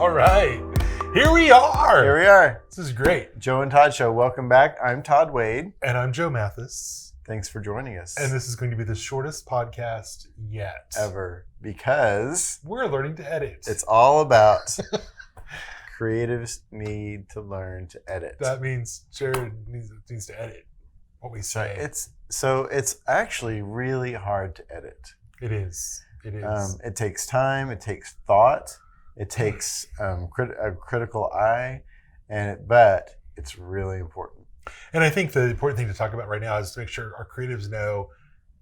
All right. Here we are. Here we are. This is great. Joe and Todd Show. Welcome back. I'm Todd Wade. And I'm Joe Mathis. Thanks for joining us. And this is going to be the shortest podcast yet. Ever. Because we're learning to edit. It's all about creatives need to learn to edit. That means Jared needs to edit what we say. It's actually really hard to edit. It is. It is. It takes time. It takes thought. It takes a critical eye, but it's really important. And I think the important thing to talk about right now is to make sure our creatives know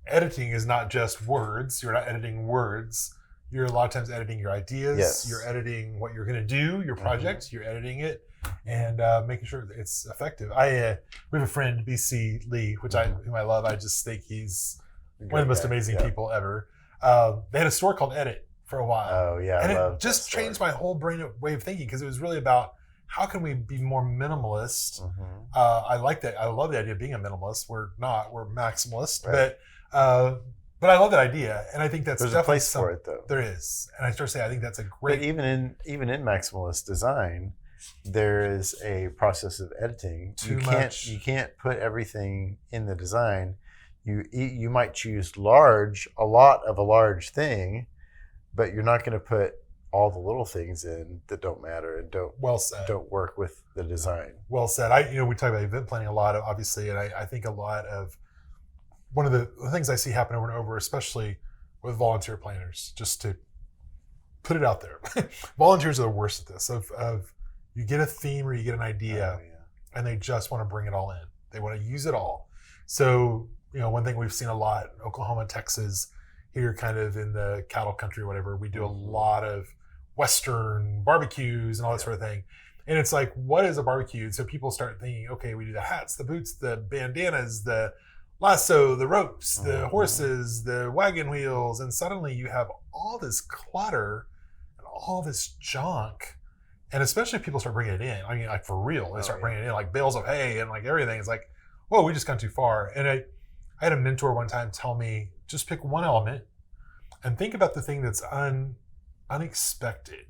editing is not just words. You're not editing words. You're a lot of times editing your ideas. Yes. You're editing what you're going to do, your project. You're editing it and making sure that it's effective. We have a friend, BC Lee, whom I love. I just think he's one of the most amazing people ever. They had a store called Edit for a while. Oh, yeah. And it just changed my whole way of thinking because it was really about how can we be more minimalist. Mm-hmm. I like that. I love the idea of being a minimalist. We're not. We're maximalist. Right. But I love that idea. And I think that's There's definitely a place for it, though. There is. And I start to say I think that's a great... But even in maximalist design, there is a process of editing. You can't put everything in the design. You might choose a lot of a large thing, but you're not going to put all the little things in that don't matter and don't work with the design. Well said. We talk about event planning a lot, obviously, and I think a lot of one of the things I see happen over and over, especially with volunteer planners, just to put it out there. Volunteers are the worst at this. Of you get a theme or you get an idea, and they just want to bring it all in. They want to use it all. So one thing we've seen a lot in Oklahoma, Texas, here kind of in the cattle country or whatever, we do a lot of Western barbecues and all that sort of thing. And it's like, what is a barbecue? And so people start thinking, okay, we do the hats, the boots, the bandanas, the lasso, the ropes, the horses, the wagon wheels. And suddenly you have all this clutter and all this junk. And especially if people start bringing it in. I mean, like for real, they start bringing it in like bales of hay and like everything. It's like, whoa, we just gone too far. And I had a mentor one time tell me, just pick one element and think about the thing that's unexpected.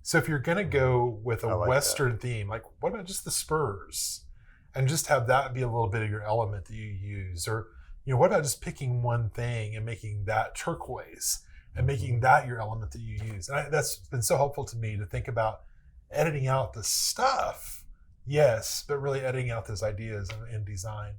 So if you're going to go with a Western theme, like what about just the spurs? And just have that be a little bit of your element that you use. Or, what about just picking one thing and making that turquoise and making that your element that you use? And that's been so helpful to me to think about editing out the stuff, yes, but really editing out those ideas in design.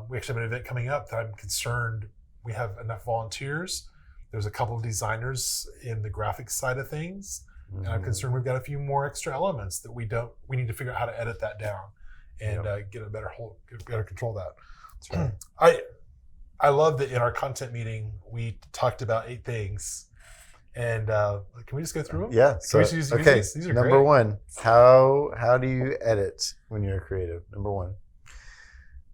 We actually have an event coming up that I'm concerned we have enough volunteers. There's a couple of designers in the graphics side of things. And I'm concerned we've got a few more extra elements that we need to figure out how to edit that down and get a better control of that. That's right. I love that in our content meeting, we talked about 8 things. And can we just go through them? Yeah. So, these are number great. 1, how do you edit when you're creative? Number 1.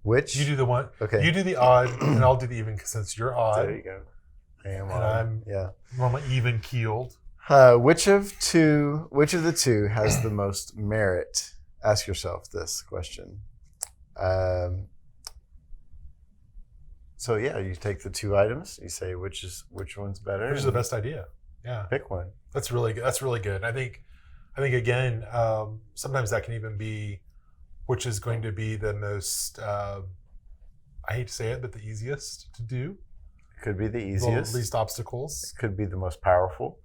Which? You do the one. Okay. You do the odd, and I'll do the even since you're odd. There you go. I am and odd. I'm normally even keeled. Which of the two has the most merit? Ask yourself this question. You take the 2 items. You say which one's better. Which is the best idea? Yeah. Pick one. That's really good. That's really good. I think again, sometimes that can even be which is going to be the most. I hate to say it, but the easiest to do. Could be the easiest. The least obstacles. It could be the most powerful.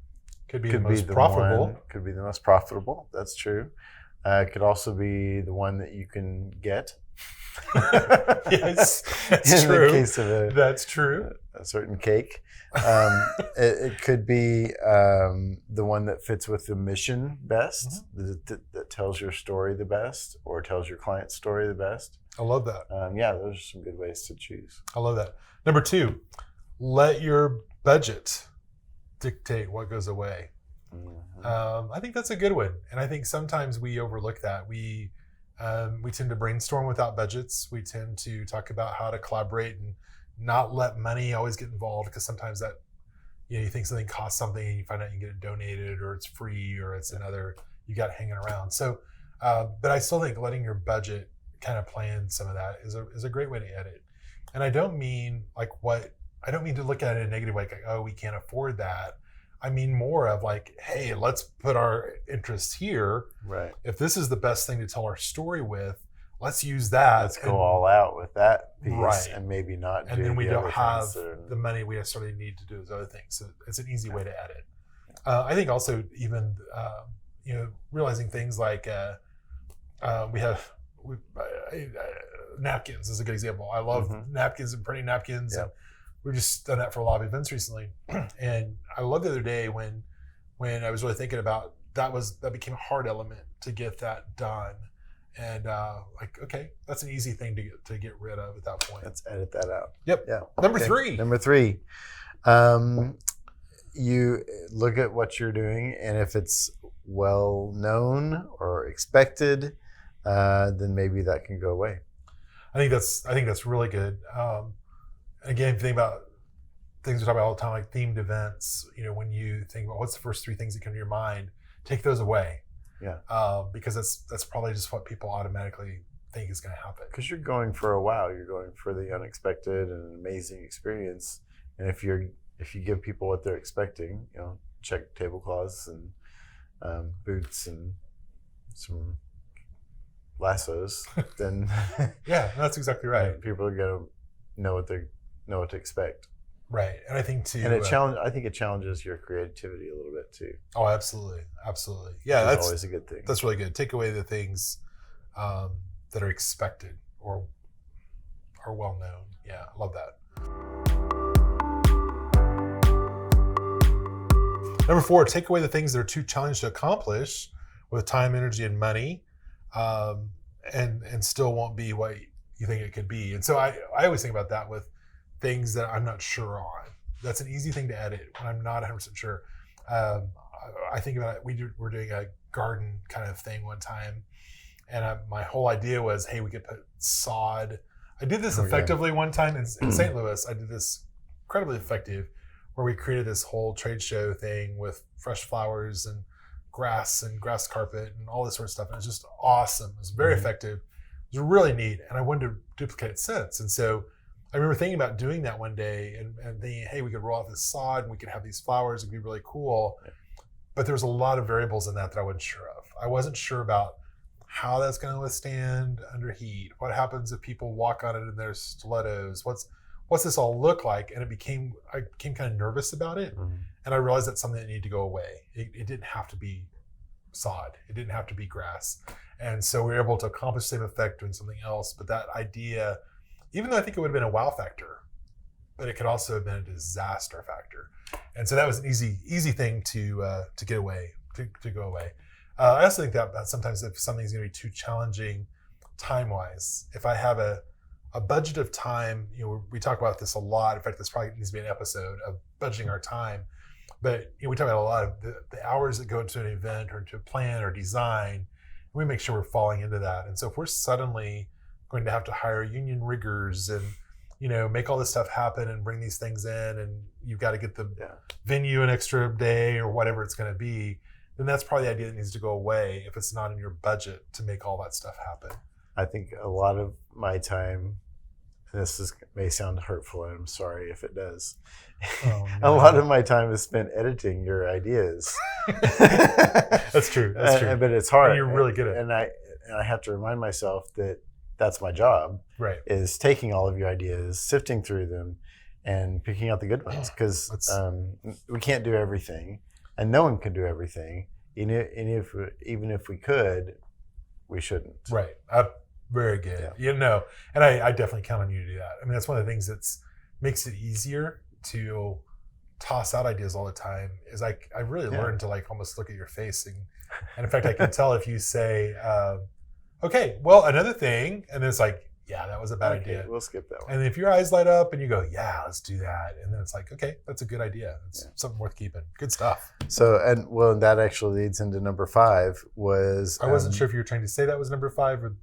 Could be the most profitable. Could be the most profitable. That's true. It could also be the one that you can get. Yes, that's true. In the case of that's true. A certain cake. It could be the one that fits with the mission best, that tells your story the best, or tells your client's story the best. I love that. Those are some good ways to choose. I love that. Number 2, let your budget dictate what goes away. I think that's a good one, and I think sometimes we overlook that. We tend to brainstorm without budgets. We tend to talk about how to collaborate and not let money always get involved, because sometimes that you think something costs something and you find out you get it donated or it's free or it's another you got hanging around. So, but I still think letting your budget kind of plan some of that is a great way to edit. And I don't mean to look at it in a negative way, like, oh, we can't afford that. I mean more of like, hey, let's put our interests here. Right. If this is the best thing to tell our story with, let's use that. Let's go all out with that piece, right. and maybe not. And then we don't have the money we necessarily need to do those other things. So it's an easy way to edit. I think also even realizing things like we have napkins is a good example. I love napkins and printing napkins. Yep. And we've just done that for a lot of events recently. And I love the other day when I was really thinking about that became a hard element to get that done. And okay, that's an easy thing to get rid of at that point. Let's edit that out. Yep. Yeah. Number three. You look at what you're doing, and if it's well known or expected, then maybe that can go away. I think that's really good. Again, think about things we talk about all the time, like themed events. When you think about what's the first three things that come to your mind, take those away. Yeah. Because that's probably just what people automatically think is going to happen. Because you're going for a wow, you're going for the unexpected and an amazing experience. And if you give people what they're expecting, check tablecloths and boots and some lassos, then yeah, that's exactly right. People are gonna know what to expect. Right, and I think too, and I think it challenges your creativity a little bit too. Oh, absolutely. Yeah, that's always a good thing. That's really good. Take away the things that are expected or are well known. Yeah, I love that. Number 4, take away the things that are too challenging to accomplish with time, energy, and money, and still won't be what you think it could be. And so I always think about that with things that I'm not sure on. That's an easy thing to edit when I'm not 100% sure. I think about it, we're doing a garden kind of thing one time, and my whole idea was, hey, we could put sod. I did this effectively one time in St. Louis. I did this incredibly effective, where we created this whole trade show thing with fresh flowers and grass carpet and all this sort of stuff. And it was just awesome. It was very effective. It was really neat. And I wanted to duplicate it since. And so I remember thinking about doing that one day and thinking, hey, we could roll out this sod and we could have these flowers. It'd be really cool. But there was a lot of variables in that I wasn't sure of. I wasn't sure about how that's going to withstand under heat. What happens if people walk on it in their stilettos? What's this all look like? And I became kind of nervous about it. And I realized that's something that needed to go away. It didn't have to be sod. It didn't have to be grass. And so we were able to accomplish the same effect doing something else. But that idea, even though I think it would have been a wow factor, but it could also have been a disaster factor. And so that was an easy thing to get away, to go away. I also think that sometimes if something's going to be too challenging time-wise, if I have a budget of time, we talk about this a lot. In fact, this probably needs to be an episode of budgeting our time. But we talk about a lot of the hours that go into an event or into a plan or design. And we make sure we're falling into that. And so if we're suddenly going to have to hire union riggers and make all this stuff happen and bring these things in, and you've got to get the venue an extra day or whatever it's going to be, then that's probably the idea that needs to go away if it's not in your budget to make all that stuff happen. I think a lot of my time, and may sound hurtful, and I'm sorry if it does. Oh, no. A lot of my time is spent editing your ideas. That's true. But it's hard. And you're really good at it. And I have to remind myself that that's my job. Right. Is taking all of your ideas, sifting through them, and picking out the good ones. Because we can't do everything, and no one can do everything. Even if we could, we shouldn't. Right. Very good. Yeah. And I definitely count on you to do that. I mean, that's one of the things that makes it easier to toss out ideas all the time. Is I really learned to almost look at your face, and in fact, I can tell if you say, "Okay, well, another thing," and then it's that was a bad idea. We'll skip that one. And if your eyes light up and you go, "Yeah, let's do that," and then it's okay, that's a good idea. It's something worth keeping. Good stuff. So, and that actually leads into number 5 was. I wasn't sure if you were trying to say that was number 5 or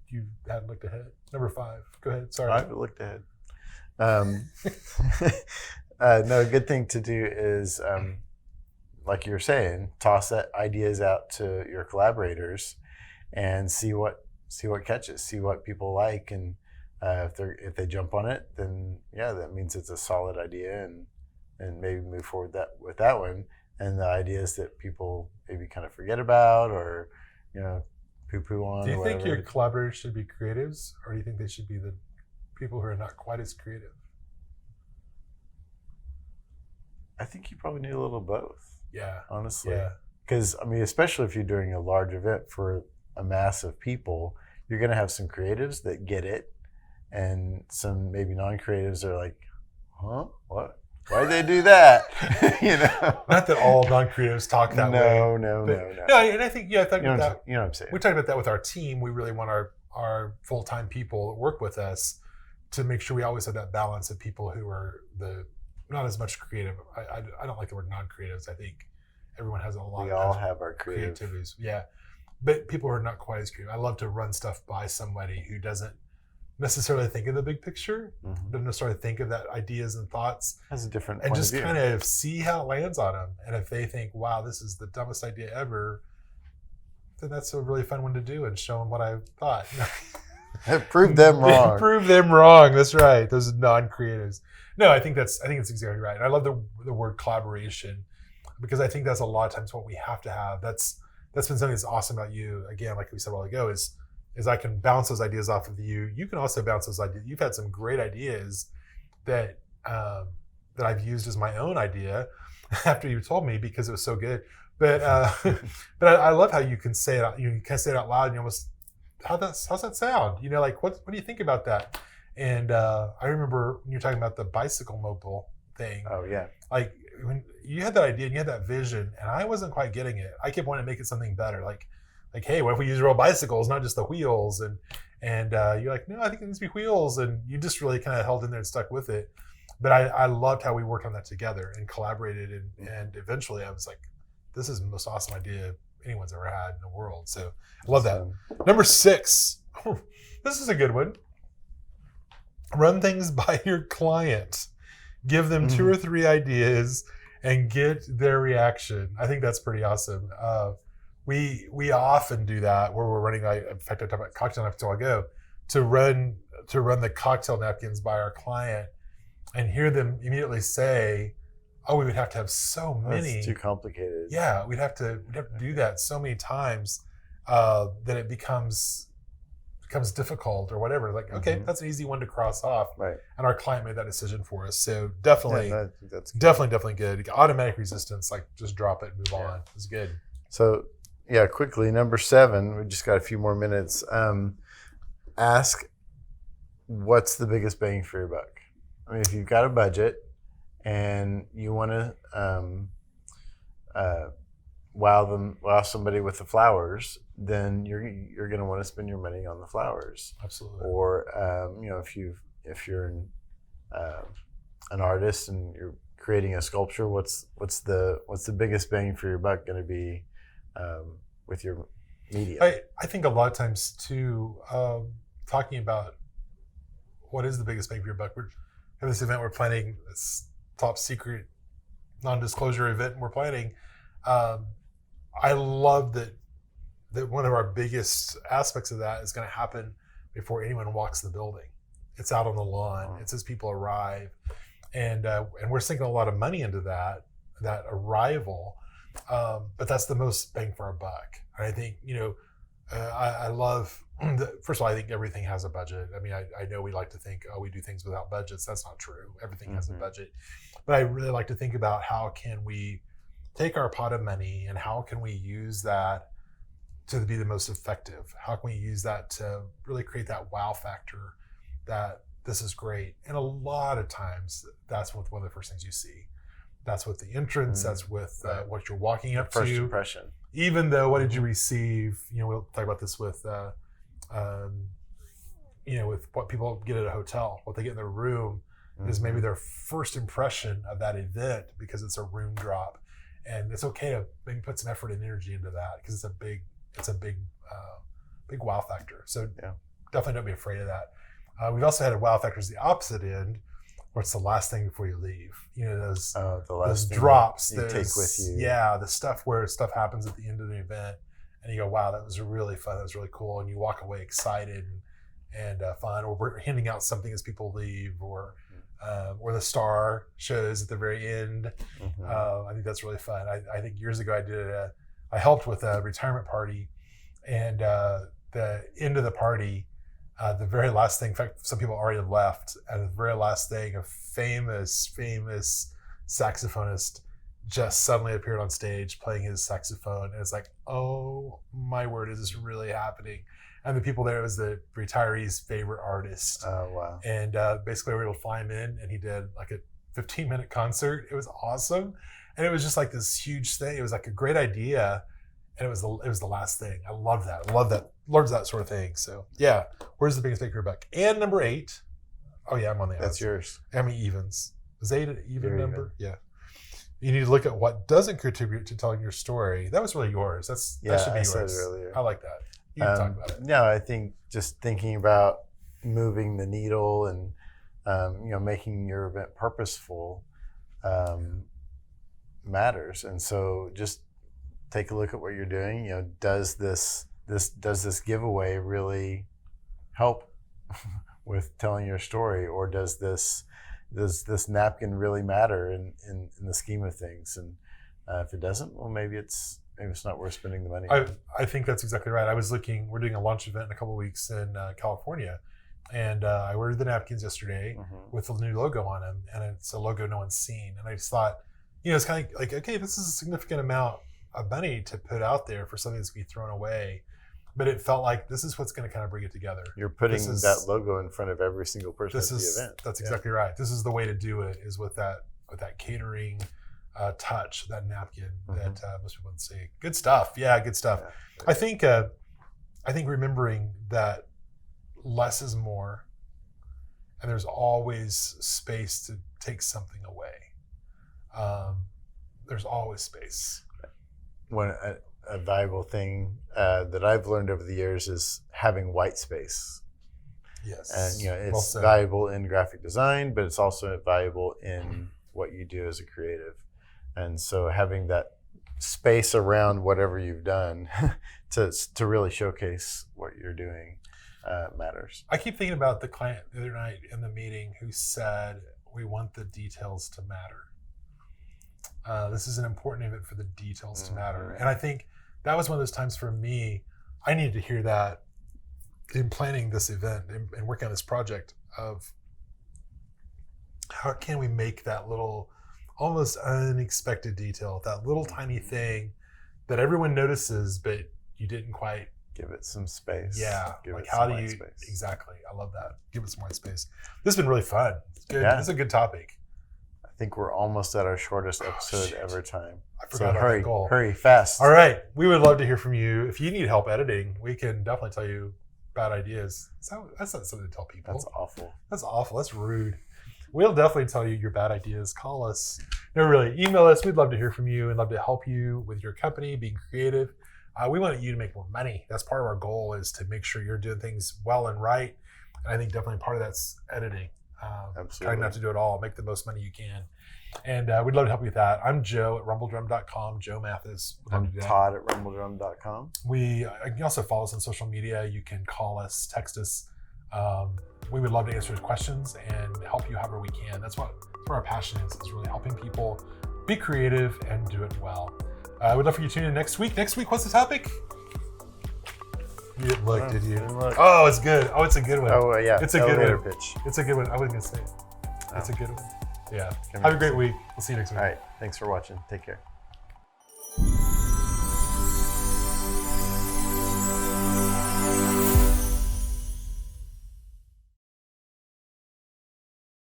you hadn't looked ahead. Number 5. Go ahead. Sorry. I looked ahead. No, a good thing to do is, like you were saying, toss that ideas out to your collaborators and see what catches, see what people like, and if they jump on it, then that means it's a solid idea, and maybe move forward with that one. and the ideas that people maybe kind of forget about or, poo-poo on. Do you or think whatever. your collaborators should be creatives, or do you think they should be the people who are not quite as creative? I think you probably need a little both. Yeah. Honestly. Yeah. Because, especially if you're doing a large event for a mass of people, you're going to have some creatives that get it, and some maybe non-creatives are like, huh? What? Why'd they do that? Not that all non-creatives talk that way. No. No, and I think, I thought You know that. what I'm saying? We talked about that with our team. We really want our full-time people that work with us to make sure we always have that balance of people who are not as much creative. I don't like the word non-creatives. I think everyone has a lot. We all have our creativities. Yeah, but people who are not quite as creative. I love to run stuff by somebody who doesn't necessarily think of the big picture, doesn't necessarily think of that ideas and thoughts, has a different and point just of view. kind of see how it lands on them. And if they think, "Wow, this is the dumbest idea ever," then that's a really fun one to do and show them what I thought. Prove them wrong. Prove them wrong. That's right. Those are non-creatives. No, I think that's exactly right. And I love the word collaboration, because I think that's a lot of times what we have to have. That's been something that's awesome about you. Again, like we said a while ago, is I can bounce those ideas off of you. You can also bounce those ideas. You've had some great ideas that I've used as my own idea after you told me, because it was so good. But I love how you can say it. You can say it out loud, and you almost, how's that sound? Like what do you think about that? And I remember when you're talking about the bicycle mobile thing. Oh yeah. Like when you had that idea and you had that vision, and I wasn't quite getting it. I kept wanting to make it something better. Like, hey, what if we use real bicycles, not just the wheels? And you're like, no, I think it needs to be wheels. And you just really kind of held in there and stuck with it. But I loved how we worked on that together and collaborated. And eventually I was like, this is the most awesome idea anyone's ever had in the world. So I love that. Number 6. This is a good one. Run things by your client. Give them 2 or 3 ideas and get their reaction. I think that's pretty awesome. We often do that where we're running. In fact, I talked about cocktail napkins a while ago. To run the cocktail napkins by our client and hear them immediately say, "Oh, we would have to have so many." That's too complicated. Yeah, we'd have to do that so many times that it becomes difficult or whatever. Like, okay, that's an easy one to cross off. Right. And our client made that decision for us. So definitely, that's good. definitely good. Automatic resistance, like just drop it and move on. It's good. So yeah, quickly, number 7, we just got a few more minutes. Ask, what's the biggest bang for your buck? I mean, if you've got a budget and you want to wow somebody with the flowers, then you're going to want to spend your money on the flowers. Absolutely. Or if you're an artist and you're creating a sculpture, what's the biggest bang for your buck going to be with your media? I think a lot of times too, talking about what is the biggest bang for your buck. We have this event we're planning, this top secret non-disclosure event we're planning. I love that one of our biggest aspects of that is going to happen before anyone walks the building. It's out on the lawn. It's as people arrive, and we're sinking a lot of money into that arrival. But that's the most bang for our buck. And I think I love. First of all, I think everything has a budget. I mean, I know we like to think, oh, we do things without budgets. That's not true. Everything has a budget. But I really like to think about how can we take our pot of money and how can we use that to be the most effective? How can we use that to really create that wow factor that this is great? And a lot of times that's one of the first things you see. That's with the entrance. That's with what you're walking up First to. impression. Even though, what did you receive? We'll talk about this with, with what people get at a hotel. What they get in their room is maybe their first impression of that event, because it's a room drop, and it's okay to maybe put some effort and energy into that because it's a big wow factor. So definitely don't be afraid of that. We've also had a wow factor is the opposite end, where it's the last thing before you leave. Those drops you take with you. Yeah, the stuff where stuff happens at the end of the event, and you go, "Wow, that was really fun. That was really cool," and you walk away excited and fun. Or we're handing out something as people leave, or or the star shows at the very end. Mm-hmm. I think that's really fun. I think years ago I helped with a retirement party, and the end of the party, the very last thing, in fact, some people already left, and the very last thing, a famous saxophonist just suddenly appeared on stage playing his saxophone. And it's like, oh my word, is this really happening? And the people there, it was the retiree's favorite artist. Oh, wow. And basically we were able to fly him in, and he did like a 15-minute concert. It was awesome. And it was just like this huge thing. It was like a great idea. And it was the last thing. I love that. Love that sort of thing. So yeah, where's the biggest bakery buck? And number 8. Oh yeah, I'm on the odds. That's yours. I mean, evens. Is 8 an even You're number? Even. Yeah. You need to look at what doesn't contribute to telling your story. That was really yours. That should be I yours. said it earlier. I like that. You can talk about it. No, I think just thinking about moving the needle and making your event purposeful matters. And so just take a look at what you're doing. Does this giveaway really help with telling your story, or does this napkin really matter in the scheme of things? And if it doesn't, well, maybe it's not worth spending the money. I think that's exactly right. I was looking. We're doing a launch event in a couple of weeks in California, and I ordered the napkins yesterday with the new logo on them, and it's a logo no one's seen. And I just thought, it's kind of like, okay, this is a significant amount of money to put out there for something that's going to be thrown away. But it felt like this is what's going to kind of bring it together. You're putting that logo in front of every single person at the event. That's exactly right. This is the way to do it, is with that catering touch, that napkin that most people would see. Good stuff. Yeah, good stuff. Yeah. I think remembering that less is more, and there's always space to take something away. There's always space. A valuable thing that I've learned over the years is having white space. Yes. And it's valuable in graphic design, but it's also valuable in what you do as a creative. And so having that space around whatever you've done to really showcase what you're doing matters. I keep thinking about the client the other night in the meeting who said, we want the details to matter. This is an important event for the details to matter. And I think that was one of those times for me, I needed to hear that in planning this event and working on this project of how can we make that little almost unexpected detail, that little tiny thing that everyone notices, but you didn't quite give it some space. Yeah. Give like it how some do white you space. Exactly. I love that. Give it some white space. This has been really fun. It's good. Yeah. This is a good topic. I think we're almost at our shortest episode ever time. I forgot about that goal. Hurry, fast. All right. We would love to hear from you. If you need help editing, we can definitely tell you bad ideas. That's not something to tell people. That's awful. That's awful. That's rude. We'll definitely tell you your bad ideas. Call us. No, really. Email us. We'd love to hear from you and love to help you with your company, being creative. We want you to make more money. That's part of our goal, is to make sure you're doing things well and right. And I think definitely part of that's editing. Absolutely. Trying not to do it all. Make the most money you can. And we'd love to help you with that. I'm Joe at rumbledrum.com. Joe Mathis. I'm Todd at rumbledrum.com. You can also follow us on social media. You can call us, text us. We would love to answer questions and help you however we can. That's what our passion is really helping people be creative and do it well. We'd love for you to tune in next week. Next week, what's the topic? You didn't look, did you? Look. Oh, it's good. Oh, it's a good one. Oh, yeah. It's a good Elevator one. pitch. It's a good one. I wasn't going to say it. It's a good one. Yeah. Come Have a on. great week. We'll see you next week. All right. Thanks for watching. Take care.